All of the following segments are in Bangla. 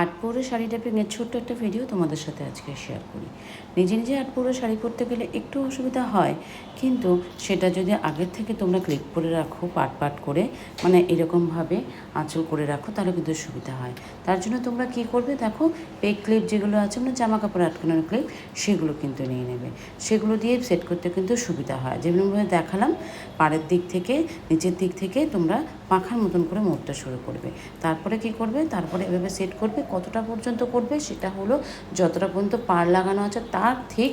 আটপৌরে শাড়ি টাইপিংয়ের ছোট্ট একটা ভিডিও তোমাদের সাথে আজকে শেয়ার করি। নিজে নিজে আটপৌরে শাড়ি পরতে গেলে একটু অসুবিধা হয়, কিন্তু সেটা যদি আগের থেকে তোমরা ক্লিপ করে রাখো পাট পাট করে, মানে এরকমভাবে আঁচল করে রাখো, তাহলে কিন্তু সুবিধা হয়। তার জন্য তোমরা কী করবে দেখো, পেক ক্লিপ যেগুলো আছে না, জামা কাপড় আটকানোর ক্লিপ, সেগুলো কিন্তু নিয়ে নেবে। সেগুলো দিয়ে সেট করতে কিন্তু সুবিধা হয়। যেমনভাবে দেখালাম, পাড়ের দিক থেকে নিচের দিক থেকে তোমরা পাখার মতন করে মোড়তে শুরু করবে। তারপরে কী করবে, তারপরে এভাবে সেট করবে। কতটা পর্যন্ত করবে সেটা হলো, যতটা পর্যন্ত পাড় লাগানো আছে তার ঠিক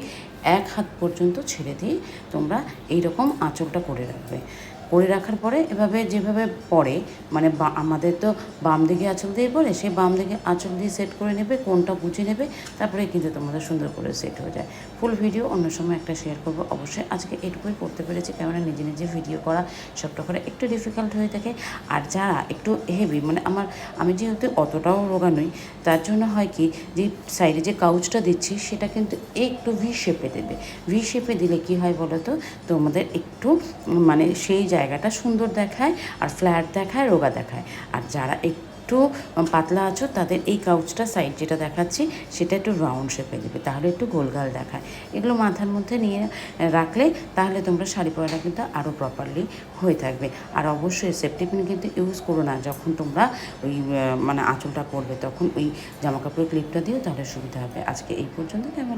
1 হাত পর্যন্ত ছেড়ে দিয়ে তোমরা এইরকম আঁচলটা করে রাখবে। করে রাখার পরে এভাবে যেভাবে পড়ে, মানে আমাদের তো বাম দিকে আঁচল দিয়ে পড়ে, সেই বাম দিকে আঁচল দিয়ে সেট করে নেবে, কোনটা বুঝে নেবে, তারপরে কিন্তু তোমাদের সুন্দর করে সেট হয়ে যায়। ফুল ভিডিও অন্য সময় একটা শেয়ার করবো অবশ্যই। আজকে এটুকুই করতে পেরেছি, কেননা নিজে নিজে ভিডিও করা সবটা করে একটু ডিফিকাল্ট হয়ে থাকে। আর যারা একটু হেভি, মানে আমি যেহেতু অতটাও রোগা নই, তার জন্য হয় কি, যে সাইডে যে কাউচটা দিচ্ছি সেটা কিন্তু একটু ভি শেপে দেবে। ভি শেপে দিলে কি হয় বলো তো, তোমাদের একটু মানে সেই জায়গাটা সুন্দর দেখায়, আর ফ্ল্যাট দেখায়, রোগা দেখায়। আর যারা একটু পাতলা আছো তাদের এই কাউচটা সাইড যেটা দেখাচ্ছি সেটা একটু রাউন্ড শেপে দেবে, তাহলে একটু গোলগাল দেখায়। এগুলো মাথার মধ্যে নিয়ে রাখলে তাহলে তোমরা শাড়ি পরাটা কিন্তু আরও প্রপারলি হয়ে থাকবে। আর অবশ্যই সেফটি পিন কিন্তু ইউজ করো না যখন তোমরা ওই মানে আঁচলটা পরবে, তখন ওই জামাকাপড়ের ক্লিপটা দিও, তাহলে সুবিধা হবে। আজকে এই পর্যন্ত। কেমন